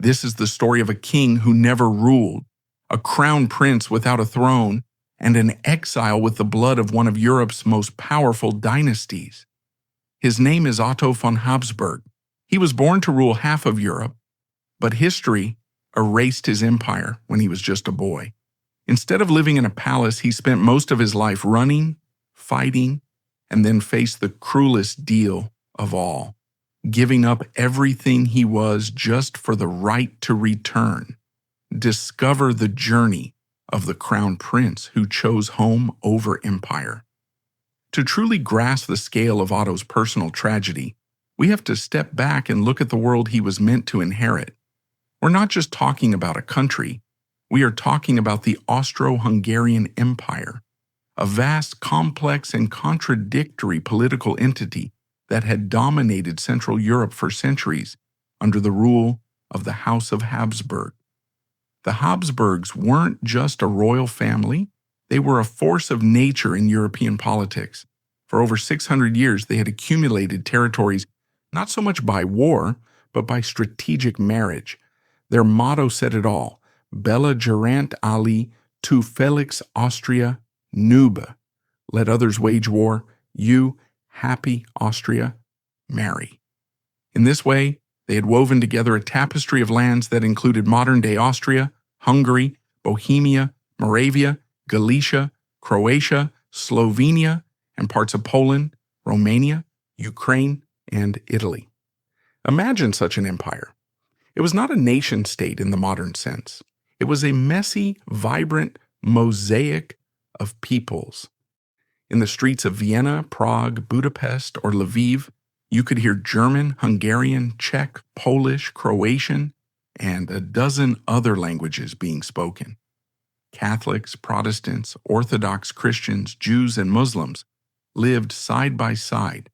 This is the story of a king who never ruled, a crown prince without a throne, and an exile with the blood of one of Europe's most powerful dynasties. His name is Otto von Habsburg. He was born to rule half of Europe, but history erased his empire when he was just a boy. Instead of living in a palace, he spent most of his life running, fighting, and then faced the cruelest deal of all, giving up everything he was just for the right to return. Discover the journey of the crown prince who chose home over empire. To truly grasp the scale of Otto's personal tragedy, we have to step back and look at the world he was meant to inherit. We're not just talking about a country, we are talking about the Austro-Hungarian Empire, a vast, complex, and contradictory political entity that had dominated Central Europe for centuries under the rule of the House of Habsburg. The Habsburgs weren't just a royal family, they were a force of nature in European politics. For over 600 years, they had accumulated territories not so much by war, but by strategic marriage. Their motto said it all: Bella gerant ali, tu felix Austria nube. Let others wage war, you, happy Austria, marry. In this way, they had woven together a tapestry of lands that included modern-day Austria, Hungary, Bohemia, Moravia, Galicia, Croatia, Slovenia, and parts of Poland, Romania, Ukraine, and Italy. Imagine such an empire. It was not a nation-state in the modern sense. It was a messy, vibrant mosaic of peoples. In the streets of Vienna, Prague, Budapest, or Lviv, you could hear German, Hungarian, Czech, Polish, Croatian, and a dozen other languages being spoken. Catholics, Protestants, Orthodox Christians, Jews, and Muslims lived side by side,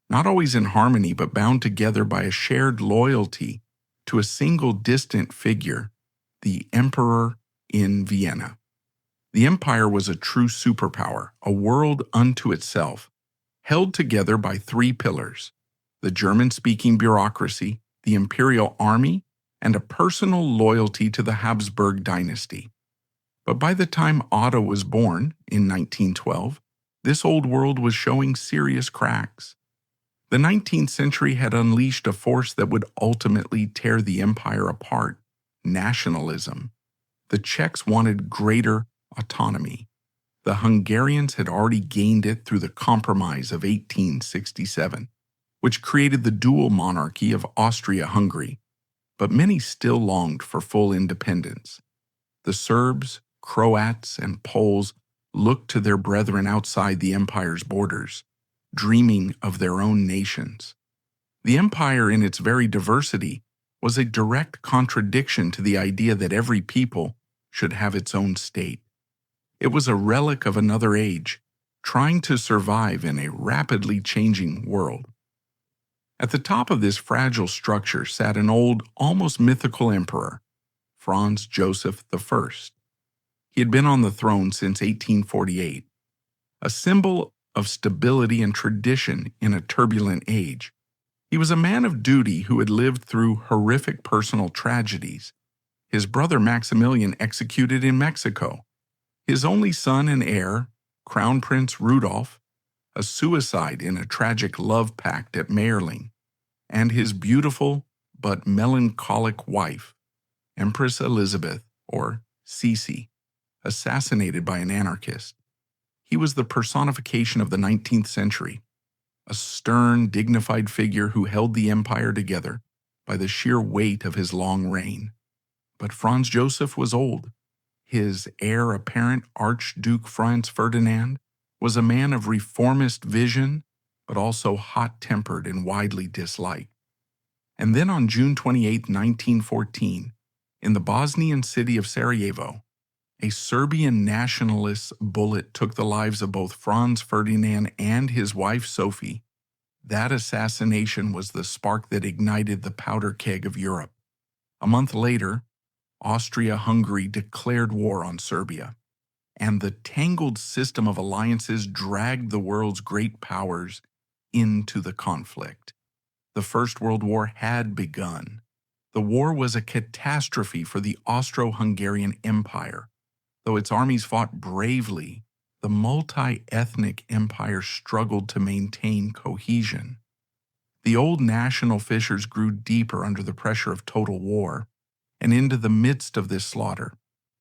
not always in harmony but bound together by a shared loyalty to a single distant figure, the Emperor in Vienna. The empire was a true superpower, a world unto itself, held together by three pillars: the German-speaking bureaucracy, the imperial army, and a personal loyalty to the Habsburg dynasty. But by the time Otto was born, in 1912, this old world was showing serious cracks. The 19th century had unleashed a force that would ultimately tear the empire apart: nationalism. The Czechs wanted greater autonomy. The Hungarians had already gained it through the Compromise of 1867, which created the dual monarchy of Austria-Hungary, but many still longed for full independence. The Serbs, Croats, and Poles looked to their brethren outside the empire's borders, dreaming of their own nations. The empire, in its very diversity, was a direct contradiction to the idea that every people should have its own state. It was a relic of another age, trying to survive in a rapidly changing world. At the top of this fragile structure sat an old, almost mythical emperor, Franz Joseph I. He had been on the throne since 1848, a symbol of stability and tradition in a turbulent age. He was a man of duty who had lived through horrific personal tragedies. His brother Maximilian executed in Mexico, his only son and heir, Crown Prince Rudolf, a suicide in a tragic love pact at Mayerling, and his beautiful but melancholic wife, Empress Elizabeth, or Sisi, assassinated by an anarchist. He was the personification of the 19th century, a stern, dignified figure who held the empire together by the sheer weight of his long reign. But Franz Joseph was old. His heir apparent, Archduke Franz Ferdinand, was a man of reformist vision, but also hot-tempered and widely disliked. And then on June 28, 1914, in the Bosnian city of Sarajevo, a Serbian nationalist's bullet took the lives of both Franz Ferdinand and his wife Sophie. That assassination was the spark that ignited the powder keg of Europe. A month later, Austria-Hungary declared war on Serbia, and the tangled system of alliances dragged the world's great powers into the conflict. The First World War had begun. The war was a catastrophe for the Austro-Hungarian Empire. Though its armies fought bravely, the multi-ethnic empire struggled to maintain cohesion. The old national fissures grew deeper under the pressure of total war, and into the midst of this slaughter,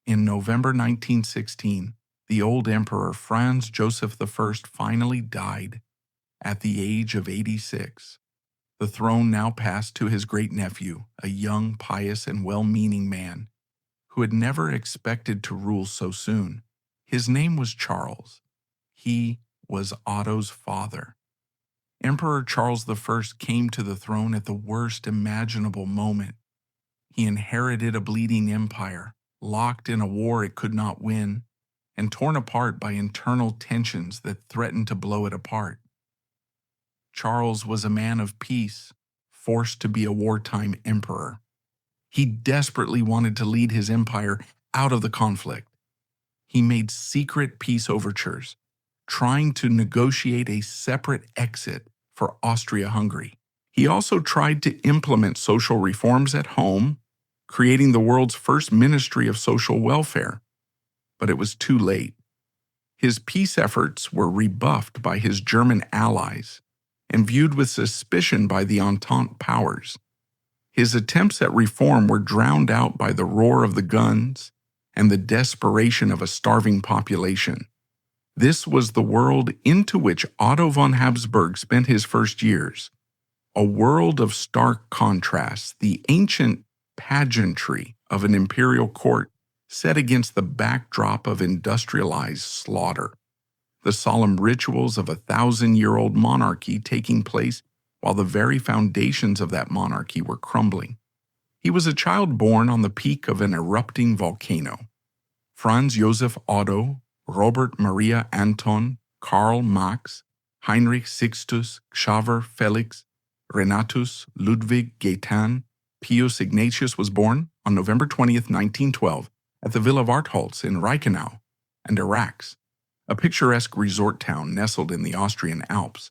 in November 1916, the old emperor Franz Joseph I finally died at the age of 86. The throne now passed to his great-nephew, a young, pious, and well-meaning man who had never expected to rule so soon. His name was Charles. He was Otto's father. Emperor Charles I came to the throne at the worst imaginable moment. He inherited a bleeding empire, locked in a war it could not win, and torn apart by internal tensions that threatened to blow it apart. Charles was a man of peace, forced to be a wartime emperor. He desperately wanted to lead his empire out of the conflict. He made secret peace overtures, trying to negotiate a separate exit for Austria-Hungary. He also tried to implement social reforms at home, creating the world's first ministry of social welfare. But it was too late. His peace efforts were rebuffed by his German allies and viewed with suspicion by the Entente powers. His attempts at reform were drowned out by the roar of the guns and the desperation of a starving population. This was the world into which Otto von Habsburg spent his first years, a world of stark contrasts, the ancient pageantry of an imperial court set against the backdrop of industrialized slaughter, the solemn rituals of a 1,000-year-old monarchy taking place while the very foundations of that monarchy were crumbling. He was a child born on the peak of an erupting volcano. Franz Josef Otto, Robert Maria Anton, Karl Max, Heinrich Sixtus, Xaver Felix, Renatus, Ludwig Gaetan, Pius Ignatius was born on November 20th, 1912, at the Villa Wartholz in Reichenau and Arax, a picturesque resort town nestled in the Austrian Alps.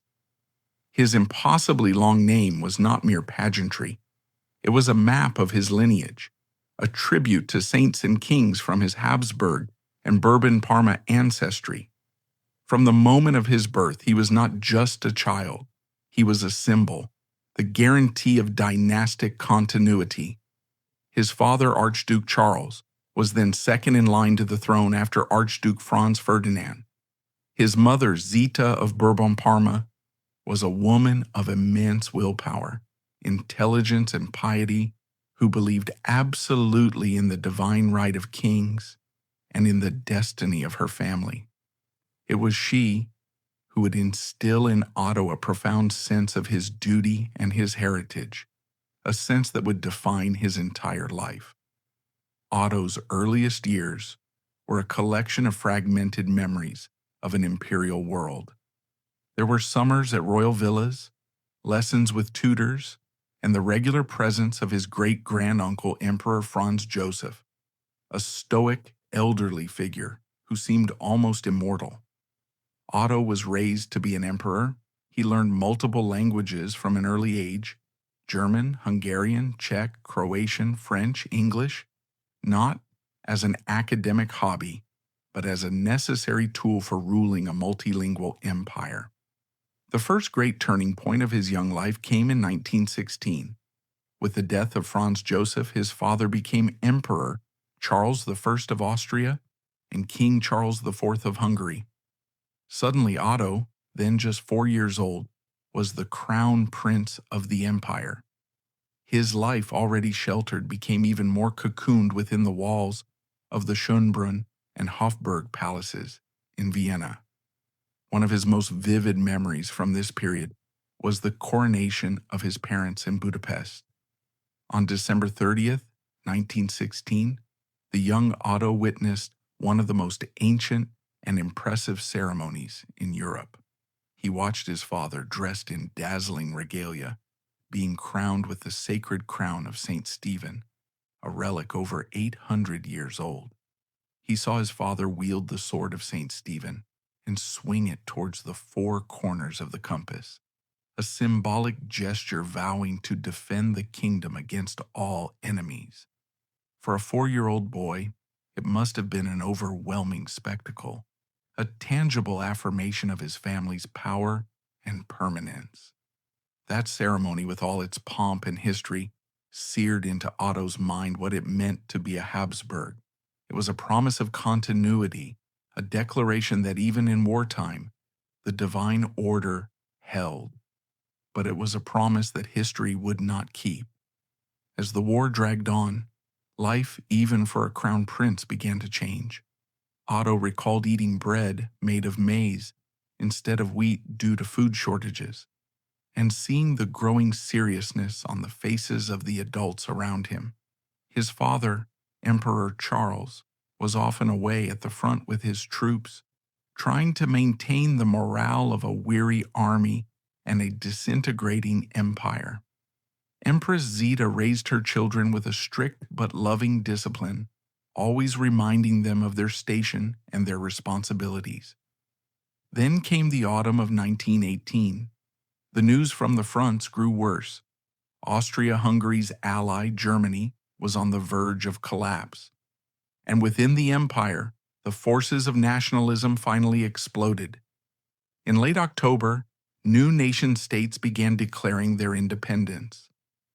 His impossibly long name was not mere pageantry. It was a map of his lineage, a tribute to saints and kings from his Habsburg and Bourbon-Parma ancestry. From the moment of his birth, he was not just a child. He was a symbol, the guarantee of dynastic continuity. His father, Archduke Charles, was then second in line to the throne after Archduke Franz Ferdinand. His mother, Zita of Bourbon-Parma, was a woman of immense willpower, intelligence, and piety who believed absolutely in the divine right of kings and in the destiny of her family. It was she who would instill in Otto a profound sense of his duty and his heritage, a sense that would define his entire life. Otto's earliest years were a collection of fragmented memories of an imperial world. There were summers at royal villas, lessons with tutors, and the regular presence of his great-granduncle Emperor Franz Joseph, a stoic, elderly figure who seemed almost immortal. Otto was raised to be an emperor. He learned multiple languages from an early age: German, Hungarian, Czech, Croatian, French, English, not as an academic hobby, but as a necessary tool for ruling a multilingual empire. The first great turning point of his young life came in 1916. With the death of Franz Joseph, his father became Emperor Charles I of Austria and King Charles IV of Hungary. Suddenly Otto, then just 4 years old, was the Crown Prince of the empire. His life, already sheltered, became even more cocooned within the walls of the Schönbrunn and Hofburg palaces in Vienna. One of his most vivid memories from this period was the coronation of his parents in Budapest. On December 30th, 1916, the young Otto witnessed one of the most ancient and impressive ceremonies in Europe. He watched his father, dressed in dazzling regalia, being crowned with the sacred crown of St. Stephen, a relic over 800 years old. He saw his father wield the sword of St. Stephen and swing it towards the 4 corners of the compass. a symbolic gesture vowing to defend the kingdom against all enemies. For a 4-year-old boy, it must have been an overwhelming spectacle, a tangible affirmation of his family's power and permanence. That ceremony, with all its pomp and history, seared into Otto's mind what it meant to be a Habsburg. It was a promise of continuity, a declaration that even in wartime, the divine order held. But it was a promise that history would not keep. As the war dragged on, life, even for a crown prince, began to change. Otto recalled eating bread made of maize instead of wheat due to food shortages, and seeing the growing seriousness on the faces of the adults around him. His father, Emperor Charles, was often away at the front with his troops, trying to maintain the morale of a weary army and a disintegrating empire. Empress Zita raised her children with a strict but loving discipline, always reminding them of their station and their responsibilities. Then came the autumn of 1918. The news from the fronts grew worse. Austria-Hungary's ally, Germany, was on the verge of collapse. And within the empire, the forces of nationalism finally exploded. In late October, new nation-states began declaring their independence.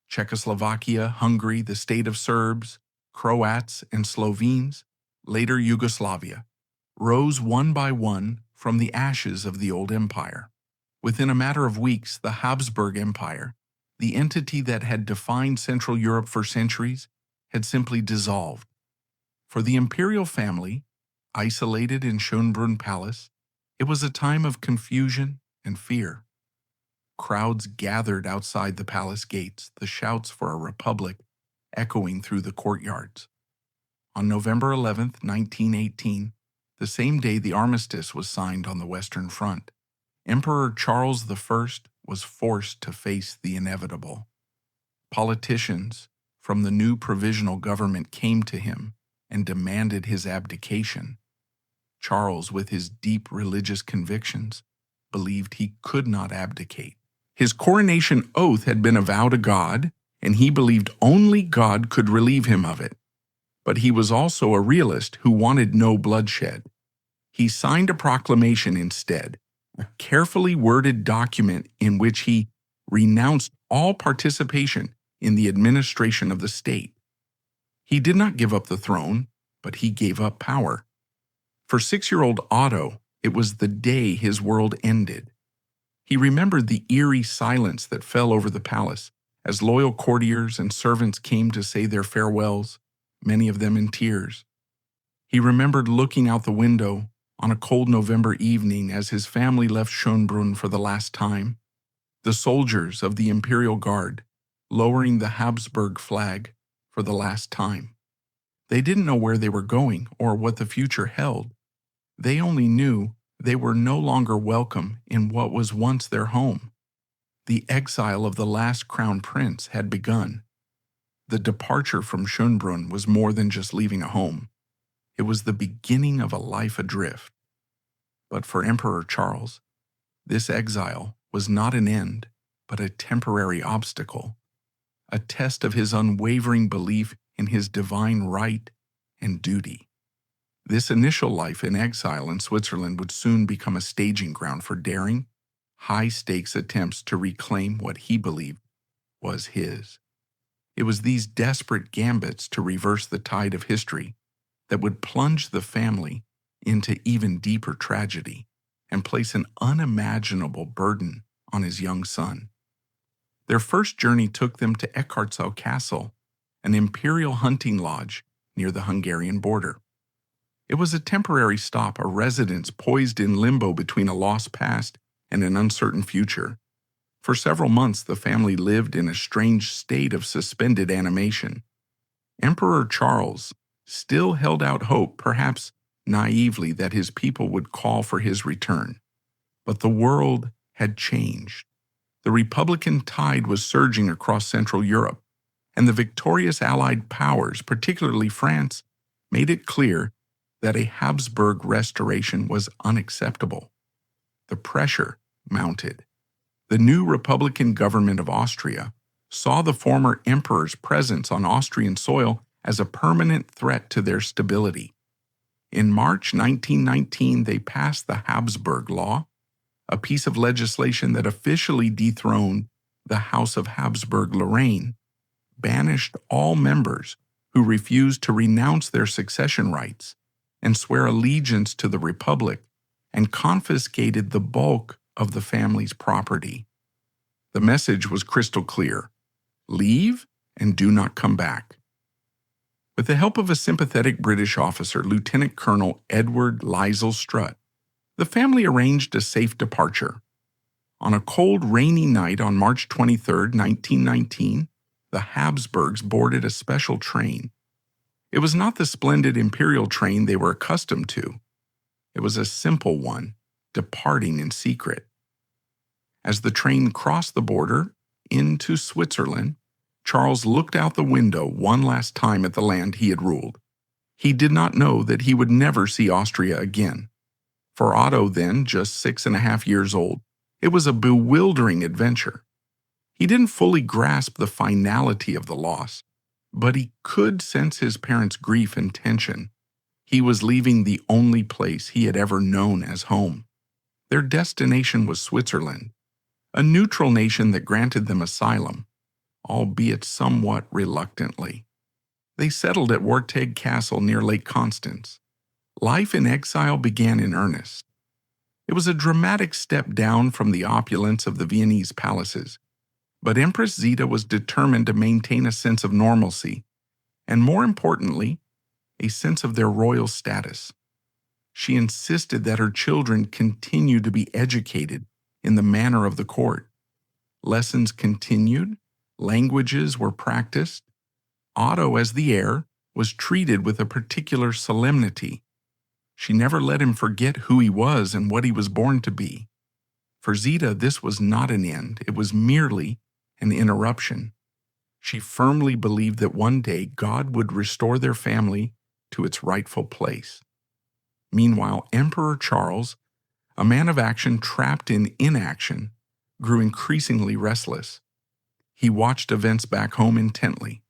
Czechoslovakia, Hungary, the state of Serbs, Croats, and Slovenes, later Yugoslavia, rose one by one from the ashes of the old empire. Within a matter of weeks, the Habsburg Empire, the entity that had defined Central Europe for centuries, had simply dissolved. For the imperial family, isolated in Schönbrunn Palace, it was a time of confusion and fear. Crowds gathered outside the palace gates, the shouts for a republic echoing through the courtyards. On November 11, 1918, the same day the armistice was signed on the Western Front, Emperor Charles I was forced to face the inevitable. Politicians from the new provisional government came to him and demanded his abdication. Charles, with his deep religious convictions, believed he could not abdicate. His coronation oath had been a vow to God, and he believed only God could relieve him of it. But he was also a realist who wanted no bloodshed. He signed a proclamation instead, a carefully worded document in which he renounced all participation in the administration of the state. He did not give up the throne, but he gave up power. For 6-year-old Otto, it was the day his world ended. He remembered the eerie silence that fell over the palace as loyal courtiers and servants came to say their farewells, many of them in tears. He remembered looking out the window on a cold November evening as his family left Schönbrunn for the last time, the soldiers of the Imperial Guard lowering the Habsburg flag for the last time. They didn't know where they were going or what the future held. They only knew they were no longer welcome in what was once their home. The exile of the last crown prince had begun. The departure from Schönbrunn was more than just leaving a home. It was the beginning of a life adrift. But for Emperor Charles, this exile was not an end, but a temporary obstacle, a test of his unwavering belief in his divine right and duty. This initial life in exile in Switzerland would soon become a staging ground for daring, high-stakes attempts to reclaim what he believed was his. It was these desperate gambits to reverse the tide of history that would plunge the family into even deeper tragedy and place an unimaginable burden on his young son. Their first journey took them to Eckartsau Castle, an imperial hunting lodge near the Hungarian border. It was a temporary stop, a residence poised in limbo between a lost past and an uncertain future. For several months, the family lived in a strange state of suspended animation. Emperor Charles still held out hope, perhaps naively, that his people would call for his return. But the world had changed. The Republican tide was surging across Central Europe, and the victorious Allied powers, particularly France, made it clear that a Habsburg restoration was unacceptable. The pressure mounted. The new Republican government of Austria saw the former emperor's presence on Austrian soil as a permanent threat to their stability. In March 1919, they passed the Habsburg Law, a piece of legislation that officially dethroned the House of Habsburg-Lorraine, banished all members who refused to renounce their succession rights and swear allegiance to the Republic, and confiscated the bulk of the family's property. The message was crystal clear: leave and do not come back. With the help of a sympathetic British officer, Lieutenant Colonel Edward Liesel Strutt, the family arranged a safe departure. On a cold, rainy night on March 23, 1919, the Habsburgs boarded a special train. It was not the splendid imperial train they were accustomed to. It was a simple one, departing in secret. As the train crossed the border into Switzerland, Charles looked out the window one last time at the land he had ruled. He did not know that he would never see Austria again. For Otto, then just 6.5 years old, it was a bewildering adventure. He didn't fully grasp the finality of the loss, but he could sense his parents' grief and tension. He was leaving the only place he had ever known as home. Their destination was Switzerland, a neutral nation that granted them asylum, albeit somewhat reluctantly. They settled at Wartime Castle near Lake Constance. Life in exile began in earnest. It was a dramatic step down from the opulence of the Viennese palaces, but Empress Zita was determined to maintain a sense of normalcy, and more importantly, a sense of their royal status. She insisted that her children continue to be educated in the manner of the court. Lessons continued, languages were practiced. Otto, as the heir, was treated with a particular solemnity. She never let him forget who he was and what he was born to be. For Zita, this was not an end, it was merely an interruption. She firmly believed that one day God would restore their family to its rightful place. Meanwhile, Emperor Charles, a man of action trapped in inaction, grew increasingly restless. He watched events back home intently.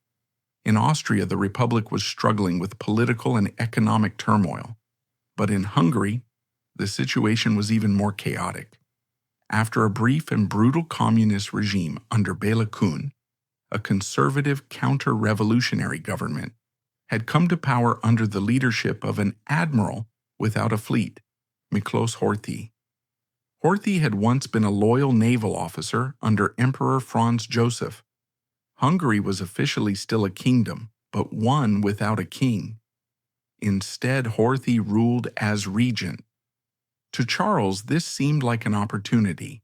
In Austria, the Republic was struggling with political and economic turmoil. But in Hungary, the situation was even more chaotic. After a brief and brutal communist regime under Bela Kun, a conservative counter-revolutionary government had come to power under the leadership of an admiral without a fleet, Miklos Horthy. Horthy had once been a loyal naval officer under Emperor Franz Joseph. Hungary was officially still a kingdom, but one without a king. Instead, Horthy ruled as regent. To Charles, this seemed like an opportunity.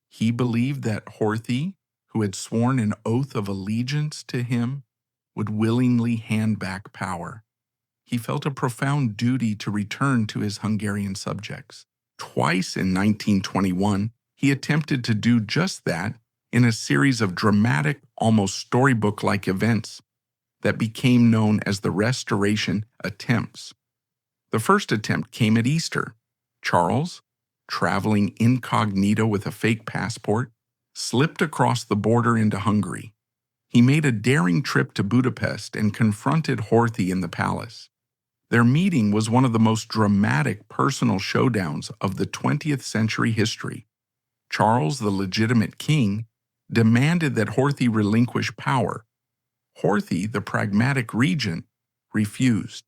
He believed that Horthy, who had sworn an oath of allegiance to him, would willingly hand back power. He felt a profound duty to return to his Hungarian subjects. Twice in 1921, he attempted to do just that in a series of dramatic, almost storybook-like events that became known as the Restoration attempts. The first attempt came at Easter. Charles, traveling incognito with a fake passport, slipped across the border into Hungary. He made a daring trip to Budapest and confronted Horthy in the palace. Their meeting was one of the most dramatic personal showdowns of the 20th century history. Charles, the legitimate king, demanded that Horthy relinquish power. Horthy, the pragmatic regent, refused.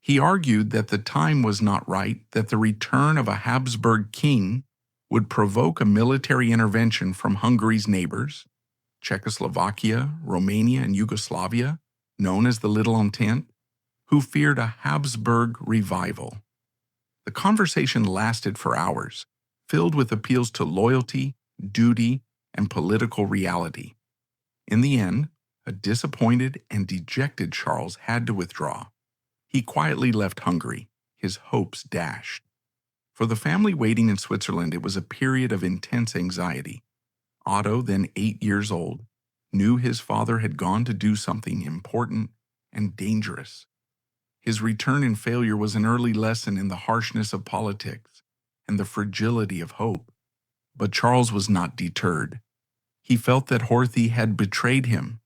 He argued that the time was not right, that the return of a Habsburg king would provoke a military intervention from Hungary's neighbors, Czechoslovakia, Romania, and Yugoslavia, known as the Little Entente, who feared a Habsburg revival. The conversation lasted for hours, filled with appeals to loyalty, duty, and political reality. In the end, a disappointed and dejected Charles had to withdraw. He quietly left Hungary, his hopes dashed. For the family waiting in Switzerland, it was a period of intense anxiety. Otto, then 8 years old, knew his father had gone to do something important and dangerous. His return and failure was an early lesson in the harshness of politics and the fragility of hope. But Charles was not deterred. He felt that Horthy had betrayed him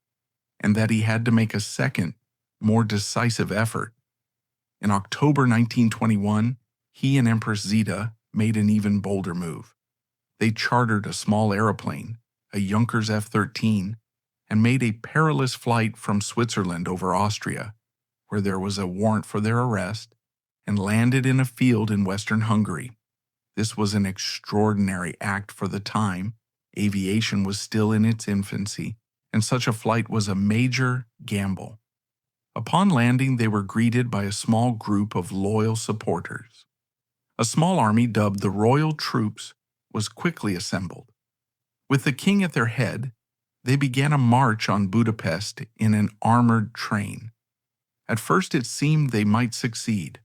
and that he had to make a second, more decisive effort. In October 1921, he and Empress Zita made an even bolder move. They chartered a small aeroplane, a Junkers F-13, and made a perilous flight from Switzerland over Austria, where there was a warrant for their arrest, and landed in a field in western Hungary. This was an extraordinary act for the time. Aviation was still in its infancy, and such a flight was a major gamble. Upon landing, they were greeted by a small group of loyal supporters. A small army dubbed the Royal Troops was quickly assembled. With the king at their head, they began a march on Budapest in an armored train. At first it seemed they might succeed.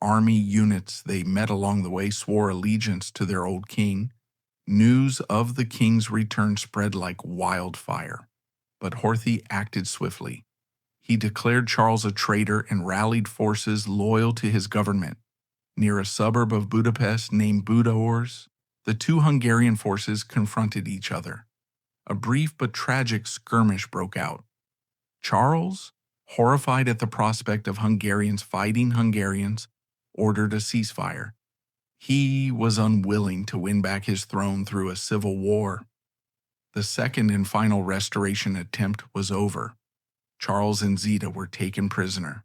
Army units they met along the way swore allegiance to their old king. News of the king's return spread like wildfire. But Horthy acted swiftly. He declared Charles a traitor and rallied forces loyal to his government. Near a suburb of Budapest named Budaörs, the two Hungarian forces confronted each other. A brief but tragic skirmish broke out. Charles, horrified at the prospect of Hungarians fighting Hungarians, ordered a ceasefire. He was unwilling to win back his throne through a civil war. The second and final restoration attempt was over. Charles and Zita were taken prisoner.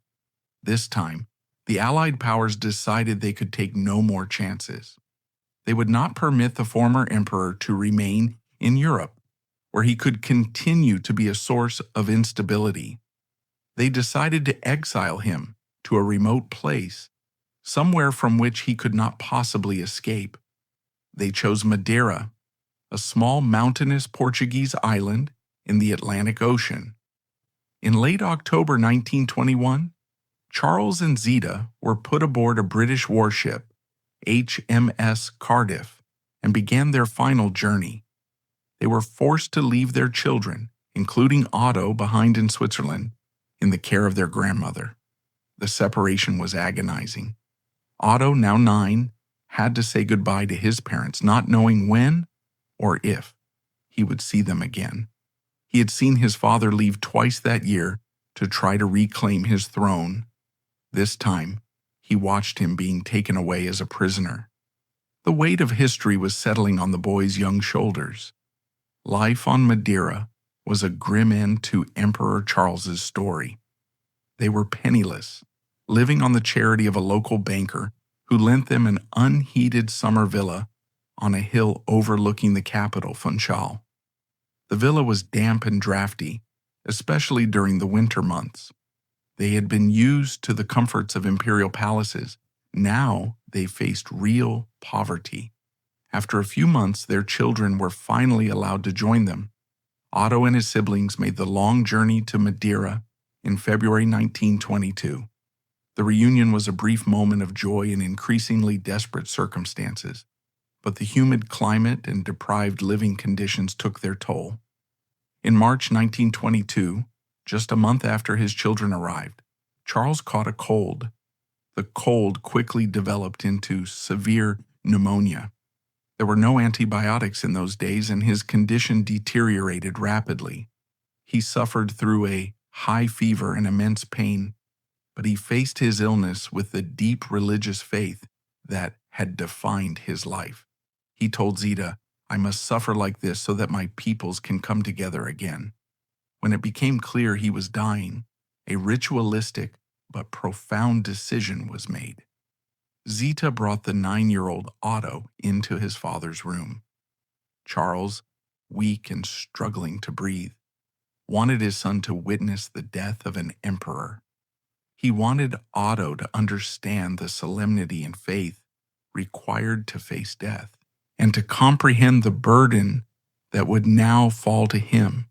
This time, the Allied powers decided they could take no more chances. They would not permit the former emperor to remain in Europe, where he could continue to be a source of instability. They decided to exile him to a remote place, somewhere from which he could not possibly escape. They chose Madeira, a small mountainous Portuguese island in the Atlantic Ocean. In late October 1921, Charles and Zita were put aboard a British warship, HMS Cardiff, and began their final journey. They were forced to leave their children, including Otto, behind in Switzerland, in the care of their grandmother. The separation was agonizing. Otto, now 9, had to say goodbye to his parents, not knowing when or if he would see them again. He had seen his father leave twice that year to try to reclaim his throne. This time, he watched him being taken away as a prisoner. The weight of history was settling on the boy's young shoulders. Life on Madeira was a grim end to Emperor Charles's story. They were penniless, living on the charity of a local banker who lent them an unheated summer villa on a hill overlooking the capital, Funchal. The villa was damp and drafty, especially during the winter months. They had been used to the comforts of imperial palaces. Now they faced real poverty. After a few months, their children were finally allowed to join them. Otto and his siblings made the long journey to Madeira in February 1922. The reunion was a brief moment of joy in increasingly desperate circumstances, but the humid climate and deprived living conditions took their toll. In March 1922, just a month after his children arrived, Charles caught a cold. The cold quickly developed into severe pneumonia. There were no antibiotics in those days, and his condition deteriorated rapidly. He suffered through a high fever and immense pain, but he faced his illness with the deep religious faith that had defined his life. He told Zita, "I must suffer like this so that my peoples can come together again." When it became clear he was dying, a ritualistic but profound decision was made. Zita brought the 9-year-old Otto into his father's room. Charles, weak and struggling to breathe, wanted his son to witness the death of an emperor. He wanted Otto to understand the solemnity and faith required to face death, and to comprehend the burden that would now fall to him.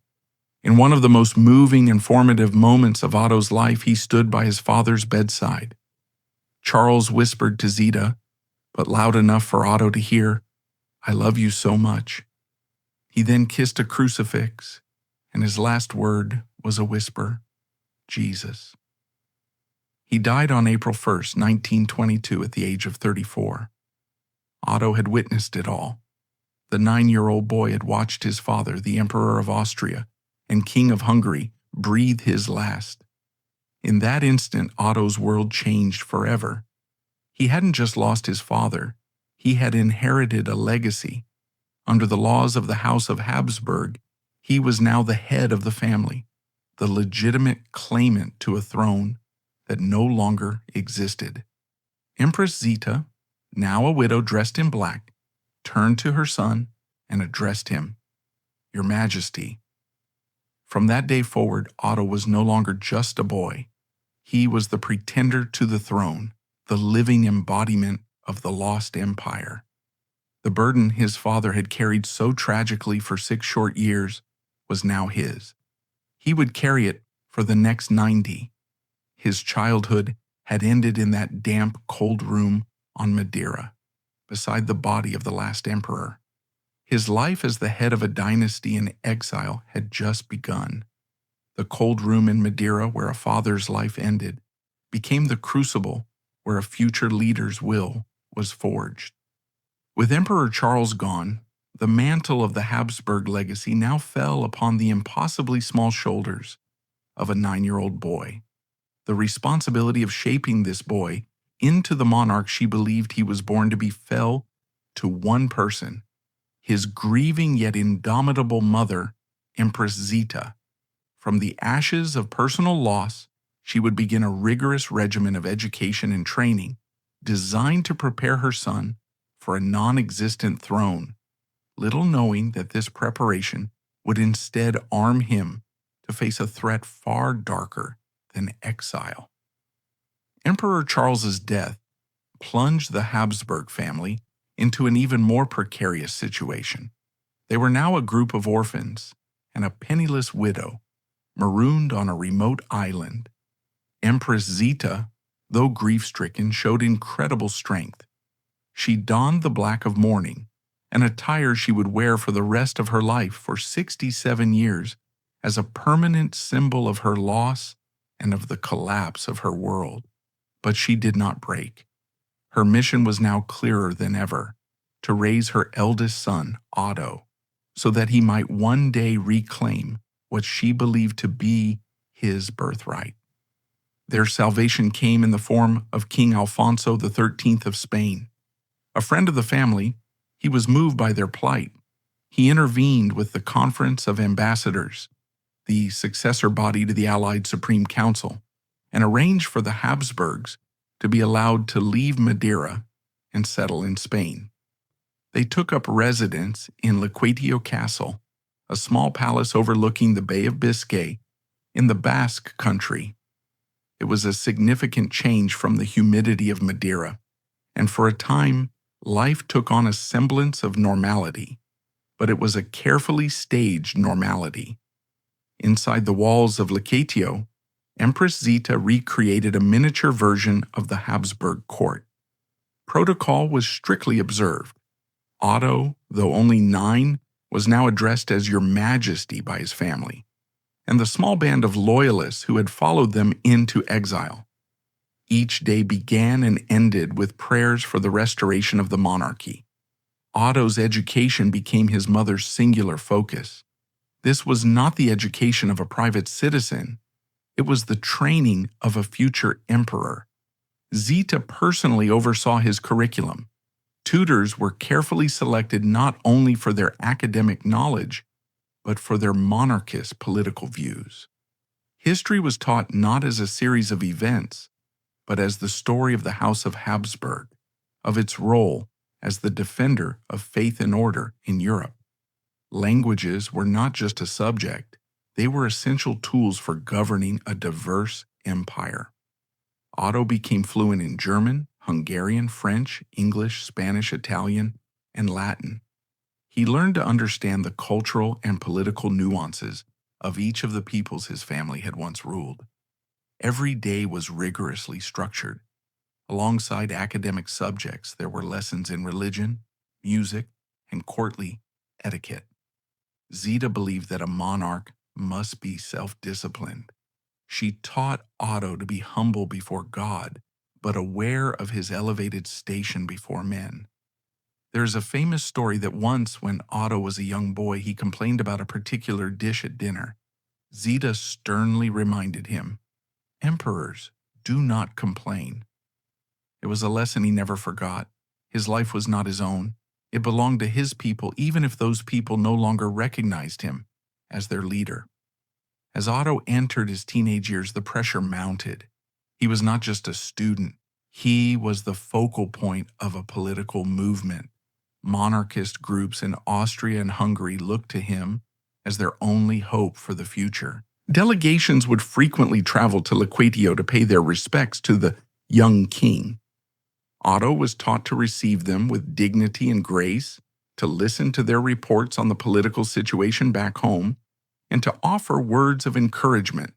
In one of the most moving and formative moments of Otto's life, he stood by his father's bedside. Charles whispered to Zita, but loud enough for Otto to hear, "I love you so much." He then kissed a crucifix, and his last word was a whisper, "Jesus." He died on April 1st, 1922, at the age of 34. Otto had witnessed it all. The 9-year-old boy had watched his father, the Emperor of Austria and King of Hungary, breathe his last. In that instant, Otto's world changed forever. He hadn't just lost his father, he had inherited a legacy. Under the laws of the House of Habsburg, he was now the head of the family, the legitimate claimant to a throne that no longer existed. Empress Zita, now a widow dressed in black, turned to her son and addressed him, "Your Majesty." From that day forward, Otto was no longer just a boy. He was the pretender to the throne, the living embodiment of the lost empire. The burden his father had carried so tragically for 6 short years was now his. He would carry it for the next 90. His childhood had ended in that damp, cold room on Madeira, beside the body of the last emperor. His life as the head of a dynasty in exile had just begun. The cold room in Madeira, where a father's life ended, became the crucible where a future leader's will was forged. With Emperor Charles gone, the mantle of the Habsburg legacy now fell upon the impossibly small shoulders of a 9-year-old boy. The responsibility of shaping this boy into the monarch she believed he was born to be fell to one person, his grieving yet indomitable mother, Empress Zita. From the ashes of personal loss, she would begin a rigorous regimen of education and training designed to prepare her son for a non-existent throne, little knowing that this preparation would instead arm him to face a threat far darker than exile. Emperor Charles's death plunged the Habsburg family into an even more precarious situation. They were now a group of orphans and a penniless widow, marooned on a remote island. Empress Zita, though grief-stricken, showed incredible strength. She donned the black of mourning, an attire she would wear for the rest of her life for 67 years as a permanent symbol of her loss and of the collapse of her world. But she did not break. Her mission was now clearer than ever, to raise her eldest son, Otto, so that he might one day reclaim what she believed to be his birthright. Their salvation came in the form of King Alfonso XIII of Spain. A friend of the family, he was moved by their plight. He intervened with the Conference of Ambassadors, the successor body to the Allied Supreme Council, and arranged for the Habsburgs to be allowed to leave Madeira and settle in Spain. They took up residence in Liquatio Castle, a small palace overlooking the Bay of Biscay in the Basque country. It was a significant change from the humidity of Madeira, and for a time, life took on a semblance of normality, but it was a carefully staged normality. Inside the walls of Liquatio, Empress Zita recreated a miniature version of the Habsburg court. Protocol was strictly observed. Otto, though only 9, was now addressed as Your Majesty by his family, and the small band of loyalists who had followed them into exile. Each day began and ended with prayers for the restoration of the monarchy. Otto's education became his mother's singular focus. This was not the education of a private citizen. It was the training of a future emperor. Zita personally oversaw his curriculum. Tutors were carefully selected not only for their academic knowledge, but for their monarchist political views. History was taught not as a series of events, but as the story of the House of Habsburg, of its role as the defender of faith and order in Europe. Languages were not just a subject, they were essential tools for governing a diverse empire. Otto became fluent in German, Hungarian, French, English, Spanish, Italian, and Latin. He learned to understand the cultural and political nuances of each of the peoples his family had once ruled. Every day was rigorously structured. Alongside academic subjects, there were lessons in religion, music, and courtly etiquette. Zita believed that a monarch must be self-disciplined. She taught Otto to be humble before God, but aware of his elevated station before men. There's a famous story that once, when Otto was a young boy, he complained about a particular dish at dinner. Zita sternly reminded him, "Emperors do not complain." It was a lesson he never forgot. His life was not his own. It belonged to his people, even if those people no longer recognized him as their leader. As Otto entered his teenage years, the pressure mounted. He was not just a student. He was the focal point of a political movement. Monarchist groups in Austria and Hungary looked to him as their only hope for the future. Delegations would frequently travel to Liquatio to pay their respects to the young king. Otto was taught to receive them with dignity and grace, to listen to their reports on the political situation back home, and to offer words of encouragement.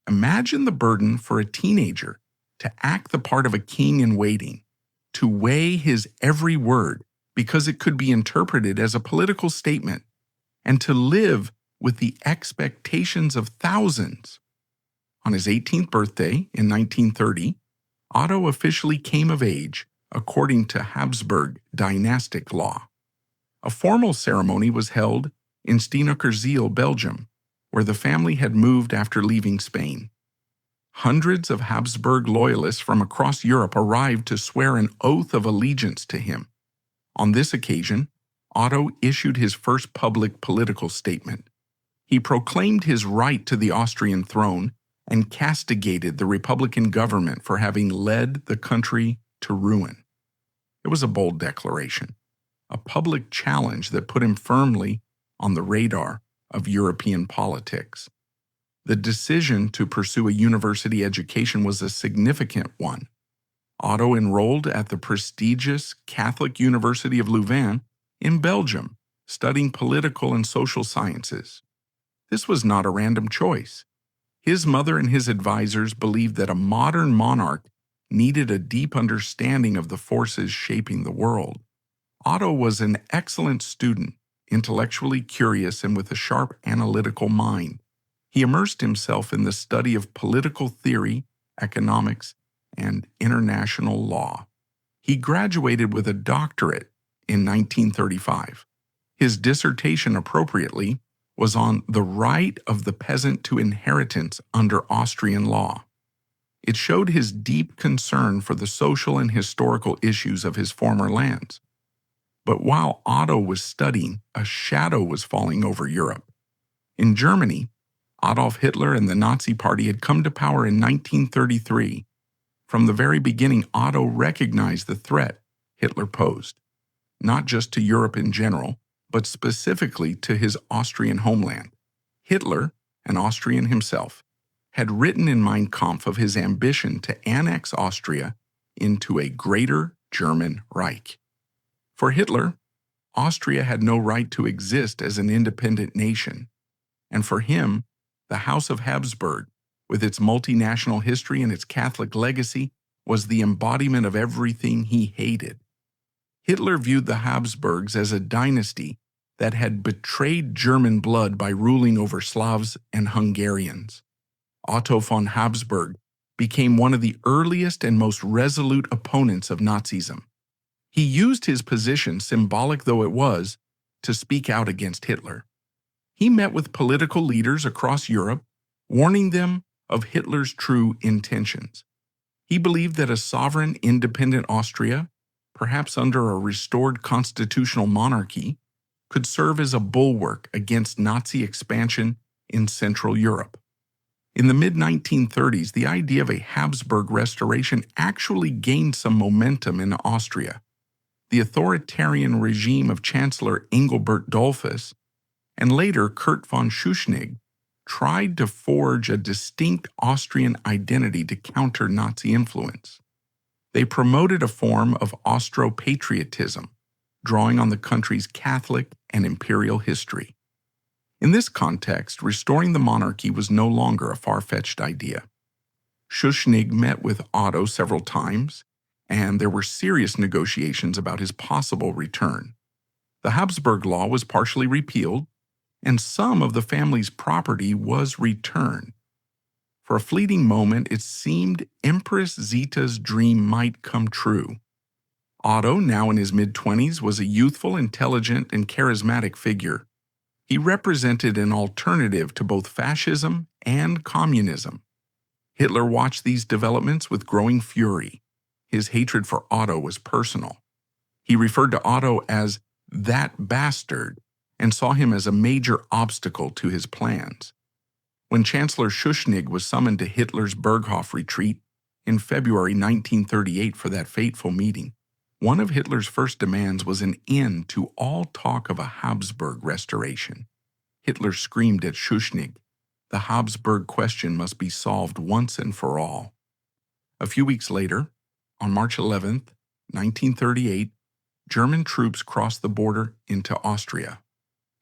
Imagine the burden for a teenager to act the part of a king in waiting, to weigh his every word because it could be interpreted as a political statement, and to live with the expectations of thousands. On his 18th birthday in 1930, Otto officially came of age according to Habsburg dynastic law. A formal ceremony was held in Steenokkerzeel, Belgium, where the family had moved after leaving Spain. Hundreds of Habsburg loyalists from across Europe arrived to swear an oath of allegiance to him. On this occasion, Otto issued his first public political statement. He proclaimed his right to the Austrian throne and castigated the Republican government for having led the country to ruin. It was a bold declaration, a public challenge that put him firmly on the radar of European politics. The decision to pursue a university education was a significant one. Otto enrolled at the prestigious Catholic University of Louvain in Belgium, studying political and social sciences. This was not a random choice. His mother and his advisors believed that a modern monarch needed a deep understanding of the forces shaping the world. Otto was an excellent student, intellectually curious and with a sharp analytical mind. He immersed himself in the study of political theory, economics, and international law. He graduated with a doctorate in 1935. His dissertation, appropriately, was on the right of the peasant to inheritance under Austrian law. It showed his deep concern for the social and historical issues of his former lands. But while Otto was studying, a shadow was falling over Europe. In Germany, Adolf Hitler and the Nazi Party had come to power in 1933. From the very beginning, Otto recognized the threat Hitler posed, not just to Europe in general, but specifically to his Austrian homeland. Hitler, an Austrian himself, had written in Mein Kampf of his ambition to annex Austria into a greater German Reich. For Hitler, Austria had no right to exist as an independent nation, and for him, the House of Habsburg, with its multinational history and its Catholic legacy, was the embodiment of everything he hated. Hitler viewed the Habsburgs as a dynasty that had betrayed German blood by ruling over Slavs and Hungarians. Otto von Habsburg became one of the earliest and most resolute opponents of Nazism. He used his position, symbolic though it was, to speak out against Hitler. He met with political leaders across Europe, warning them of Hitler's true intentions. He believed that a sovereign, independent Austria, perhaps under a restored constitutional monarchy, could serve as a bulwark against Nazi expansion in Central Europe. In the mid-1930s, the idea of a Habsburg restoration actually gained some momentum in Austria. The authoritarian regime of Chancellor Engelbert Dollfuss, and later Kurt von Schuschnigg, tried to forge a distinct Austrian identity to counter Nazi influence. They promoted a form of Austro-patriotism, drawing on the country's Catholic and imperial history. In this context, restoring the monarchy was no longer a far-fetched idea. Schuschnigg met with Otto several times, and there were serious negotiations about his possible return. The Habsburg law was partially repealed, and some of the family's property was returned. For a fleeting moment, it seemed Empress Zita's dream might come true. Otto, now in his mid-20s, was a youthful, intelligent, and charismatic figure. He represented an alternative to both fascism and communism. Hitler watched these developments with growing fury. His hatred for Otto was personal. He referred to Otto as that bastard and saw him as a major obstacle to his plans. When Chancellor Schuschnigg was summoned to Hitler's Berghof retreat in February 1938 for that fateful meeting, one of Hitler's first demands was an end to all talk of a Habsburg restoration. Hitler screamed at Schuschnigg, "The Habsburg question must be solved once and for all." A few weeks later, on March 11, 1938, German troops crossed the border into Austria.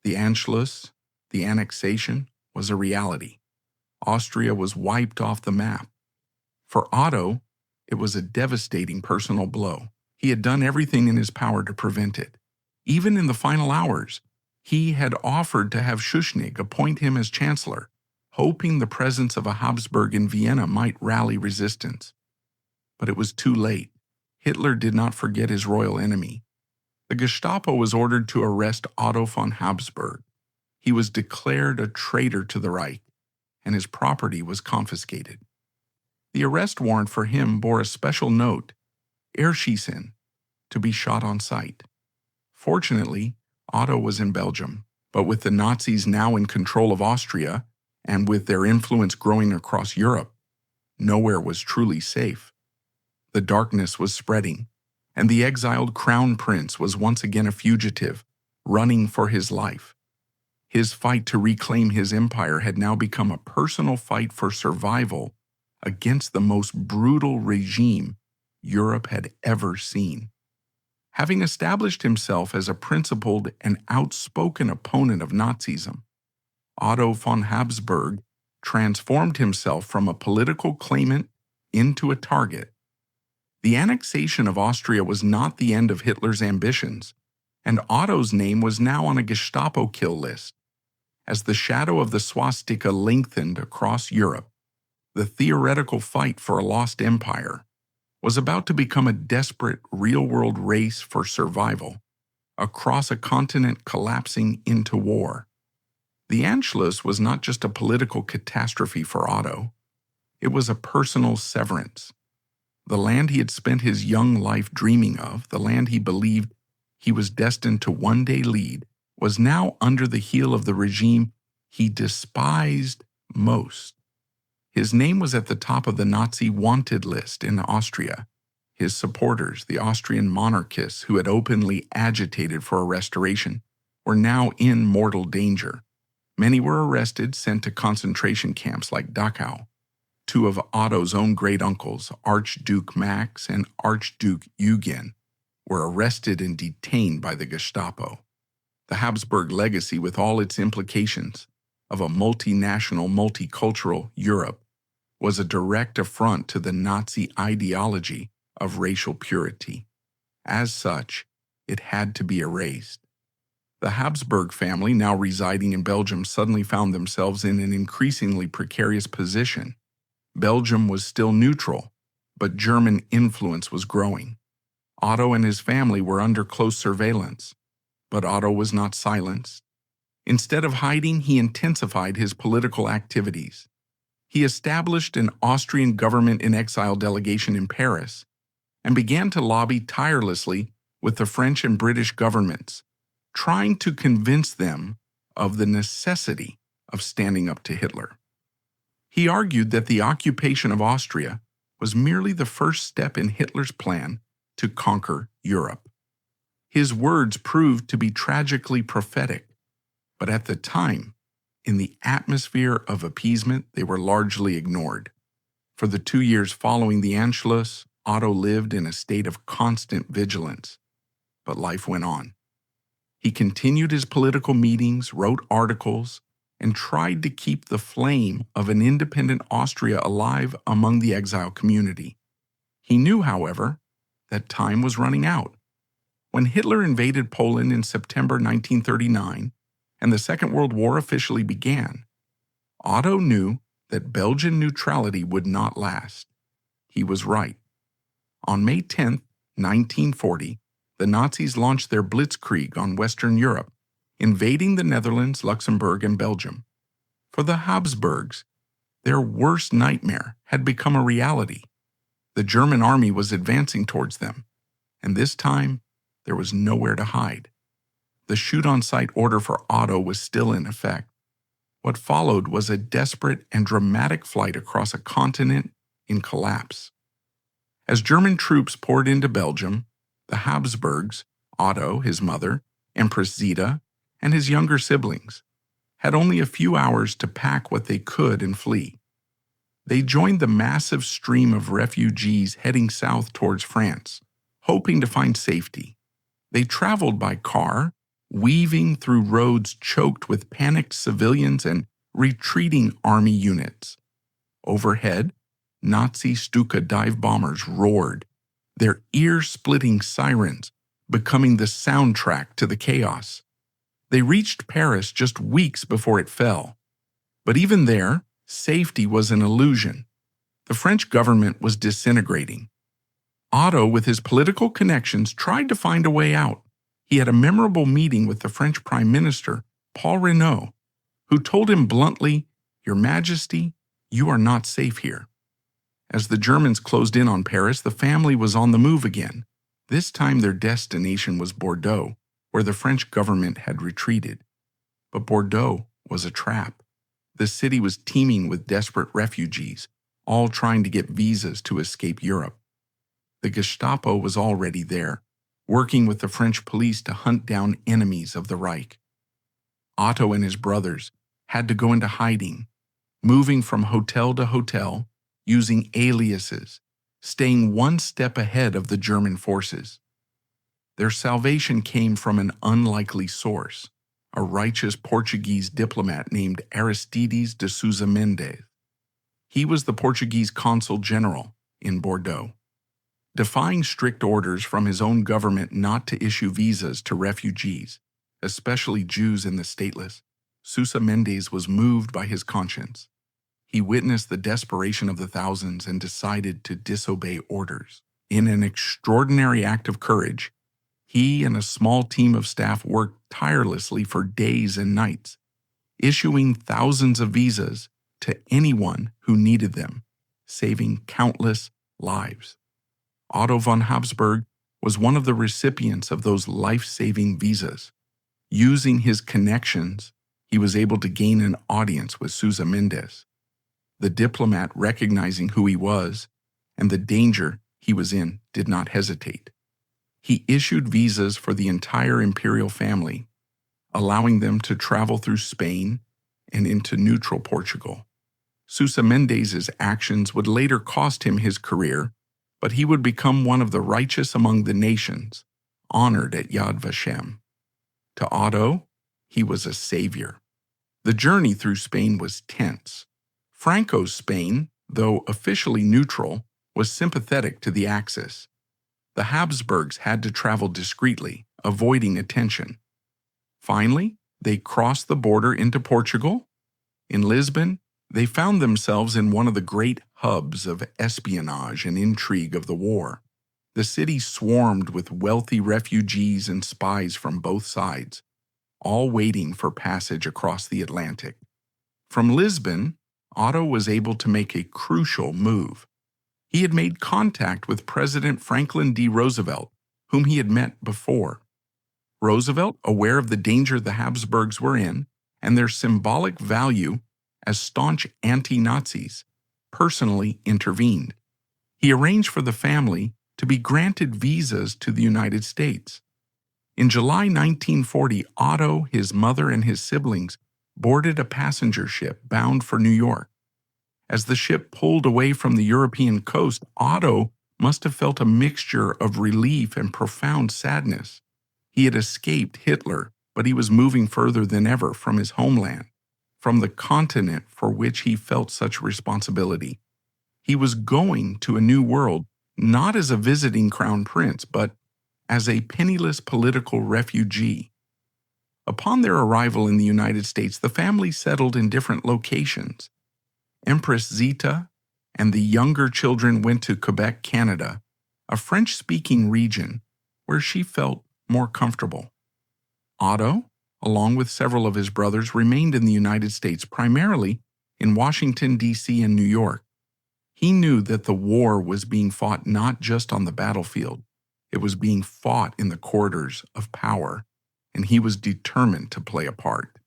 The Anschluss, the annexation, was a reality. Austria was wiped off the map. For Otto, it was a devastating personal blow. He had done everything in his power to prevent it. Even in the final hours, he had offered to have Schuschnigg appoint him as chancellor, hoping the presence of a Habsburg in Vienna might rally resistance. But it was too late. Hitler did not forget his royal enemy. The Gestapo was ordered to arrest Otto von Habsburg. He was declared a traitor to the Reich, and his property was confiscated. The arrest warrant for him bore a special note, "Erschießen," to be shot on sight. Fortunately, Otto was in Belgium, but with the Nazis now in control of Austria, and with their influence growing across Europe, nowhere was truly safe. The darkness was spreading, and the exiled Crown Prince was once again a fugitive, running for his life. His fight to reclaim his empire had now become a personal fight for survival against the most brutal regime Europe had ever seen. Having established himself as a principled and outspoken opponent of Nazism, Otto von Habsburg transformed himself from a political claimant into a target. The annexation of Austria was not the end of Hitler's ambitions, and Otto's name was now on a Gestapo kill list. As the shadow of the swastika lengthened across Europe, the theoretical fight for a lost empire was about to become a desperate, real-world race for survival across a continent collapsing into war. The Anschluss was not just a political catastrophe for Otto. It was a personal severance. The land he had spent his young life dreaming of, the land he believed he was destined to one day lead, was now under the heel of the regime he despised most. His name was at the top of the Nazi wanted list in Austria. His supporters, the Austrian monarchists who had openly agitated for a restoration, were now in mortal danger. Many were arrested, sent to concentration camps like Dachau. Two of Otto's own great-uncles, Archduke Max and Archduke Eugen, were arrested and detained by the Gestapo. The Habsburg legacy, with all its implications of a multinational, multicultural Europe, was a direct affront to the Nazi ideology of racial purity. As such, it had to be erased. The Habsburg family, now residing in Belgium, suddenly found themselves in an increasingly precarious position. Belgium was still neutral, but German influence was growing. Otto and his family were under close surveillance, but Otto was not silenced. Instead of hiding, he intensified his political activities. He established an Austrian government in exile delegation in Paris and began to lobby tirelessly with the French and British governments, trying to convince them of the necessity of standing up to Hitler. He argued that the occupation of Austria was merely the first step in Hitler's plan to conquer Europe. His words proved to be tragically prophetic, but at the time, in the atmosphere of appeasement, they were largely ignored. For the 2 years following the Anschluss, Otto lived in a state of constant vigilance. But life went on. He continued his political meetings, wrote articles, and tried to keep the flame of an independent Austria alive among the exile community. He knew, however, that time was running out. When Hitler invaded Poland in September 1939 and the Second World War officially began, Otto knew that Belgian neutrality would not last. He was right. On May 10, 1940, the Nazis launched their blitzkrieg on Western Europe, invading the Netherlands, Luxembourg, and Belgium. For the Habsburgs, their worst nightmare had become a reality. The German army was advancing towards them, and this time there was nowhere to hide. The shoot-on-sight order for Otto was still in effect. What followed was a desperate and dramatic flight across a continent in collapse. As German troops poured into Belgium, the Habsburgs, Otto, his mother, Empress Zita, and his younger siblings, had only a few hours to pack what they could and flee. They joined the massive stream of refugees heading south towards France, hoping to find safety. They traveled by car, weaving through roads choked with panicked civilians and retreating army units. Overhead, Nazi Stuka dive bombers roared, their ear-splitting sirens becoming the soundtrack to the chaos. They reached Paris just weeks before it fell. But even there, safety was an illusion. The French government was disintegrating. Otto, with his political connections, tried to find a way out. He had a memorable meeting with the French Prime Minister, Paul Reynaud, who told him bluntly, "Your Majesty, you are not safe here." As the Germans closed in on Paris, the family was on the move again. This time their destination was Bordeaux, where the French government had retreated. But Bordeaux was a trap. The city was teeming with desperate refugees, all trying to get visas to escape Europe. The Gestapo was already there, working with the French police to hunt down enemies of the Reich. Otto and his brothers had to go into hiding, moving from hotel to hotel, using aliases, staying one step ahead of the German forces. Their salvation came from an unlikely source, a righteous Portuguese diplomat named Aristides de Sousa Mendes. He was the Portuguese consul general in Bordeaux. Defying strict orders from his own government not to issue visas to refugees, especially Jews and the stateless, Sousa Mendes was moved by his conscience. He witnessed the desperation of the thousands and decided to disobey orders. In an extraordinary act of courage, he and a small team of staff worked tirelessly for days and nights, issuing thousands of visas to anyone who needed them, saving countless lives. Otto von Habsburg was one of the recipients of those life-saving visas. Using his connections, he was able to gain an audience with Sousa Mendes. The diplomat, recognizing who he was and the danger he was in, did not hesitate. He issued visas for the entire imperial family, allowing them to travel through Spain and into neutral Portugal. Sousa Mendes's actions would later cost him his career, but he would become one of the righteous among the nations, honored at Yad Vashem. To Otto, he was a savior. The journey through Spain was tense. Franco's Spain, though officially neutral, was sympathetic to the Axis. The Habsburgs had to travel discreetly, avoiding attention. Finally, they crossed the border into Portugal. In Lisbon, they found themselves in one of the great hubs of espionage and intrigue of the war. The city swarmed with wealthy refugees and spies from both sides, all waiting for passage across the Atlantic. From Lisbon, Otto was able to make a crucial move. He had made contact with President Franklin D. Roosevelt, whom he had met before. Roosevelt, aware of the danger the Habsburgs were in and their symbolic value as staunch anti-Nazis, personally intervened. He arranged for the family to be granted visas to the United States. In July 1940, Otto, his mother, and his siblings boarded a passenger ship bound for New York. As the ship pulled away from the European coast, Otto must have felt a mixture of relief and profound sadness. He had escaped Hitler, but he was moving further than ever from his homeland, from the continent for which he felt such responsibility. He was going to a new world, not as a visiting crown prince, but as a penniless political refugee. Upon their arrival in the United States, the family settled in different locations. Empress Zita and the younger children went to Quebec, Canada, a French-speaking region where she felt more comfortable. Otto, along with several of his brothers, remained in the United States, primarily in Washington, D.C. and New York. He knew that the war was being fought not just on the battlefield, it was being fought in the corridors of power, and he was determined to play a part.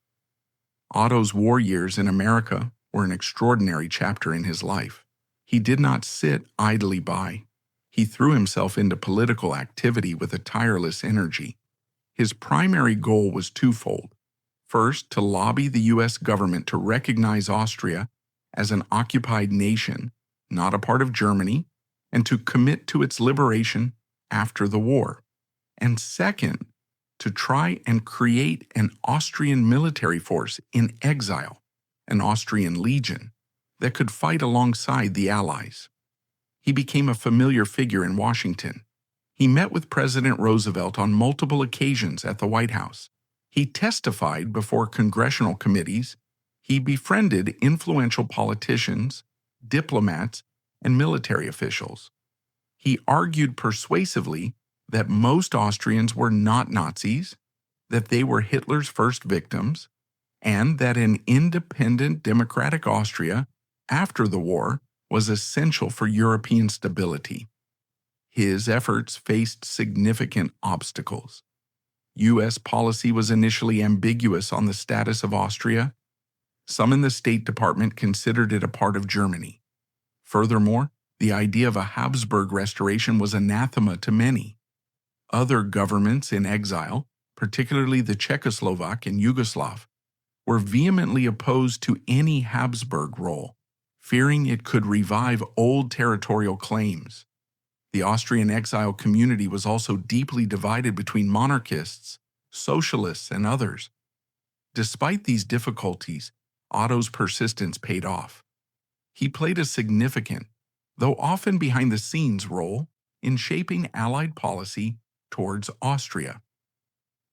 Otto's war years in America were an extraordinary chapter in his life. He did not sit idly by. He threw himself into political activity with a tireless energy. His primary goal was twofold. First, to lobby the U.S. government to recognize Austria as an occupied nation, not a part of Germany, and to commit to its liberation after the war. And second, to try and create an Austrian military force in exile, an Austrian legion, that could fight alongside the Allies. He became a familiar figure in Washington. He met with President Roosevelt on multiple occasions at the White House. He testified before congressional committees. He befriended influential politicians, diplomats, and military officials. He argued persuasively that most Austrians were not Nazis, that they were Hitler's first victims, and that an independent democratic Austria after the war was essential for European stability. His efforts faced significant obstacles. U.S. policy was initially ambiguous on the status of Austria. Some in the State Department considered it a part of Germany. Furthermore, the idea of a Habsburg restoration was anathema to many. Other governments in exile, particularly the Czechoslovak and Yugoslav, were vehemently opposed to any Habsburg role, fearing it could revive old territorial claims. The Austrian exile community was also deeply divided between monarchists, socialists, and others. Despite these difficulties, Otto's persistence paid off. He played a significant, though often behind-the-scenes role in shaping Allied policy towards Austria.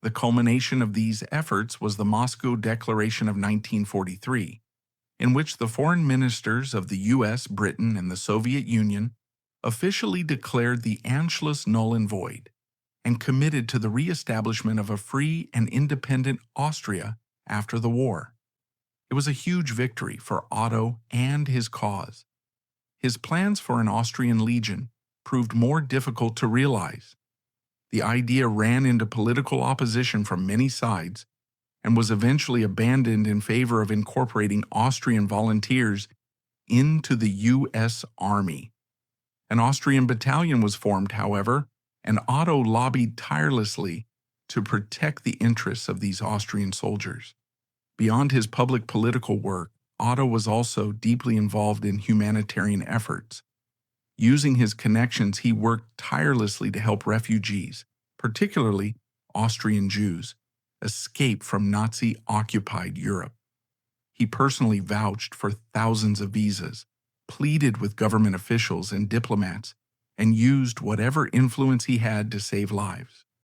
The culmination of these efforts was the Moscow Declaration of 1943, in which the foreign ministers of the U.S., Britain, and the Soviet Union officially declared the Anschluss null and void and committed to the re-establishment of a free and independent Austria after the war. It was a huge victory for Otto and his cause. His plans for an Austrian legion proved more difficult to realize. The idea ran into political opposition from many sides and was eventually abandoned in favor of incorporating Austrian volunteers into the U.S. Army. An Austrian battalion was formed, however, and Otto lobbied tirelessly to protect the interests of these Austrian soldiers. Beyond his public political work, Otto was also deeply involved in humanitarian efforts. Using his connections, he worked tirelessly to help refugees, particularly Austrian Jews, escape from Nazi-occupied Europe. He personally vouched for thousands of visas, pleaded with government officials and diplomats, and used whatever influence he had to save lives.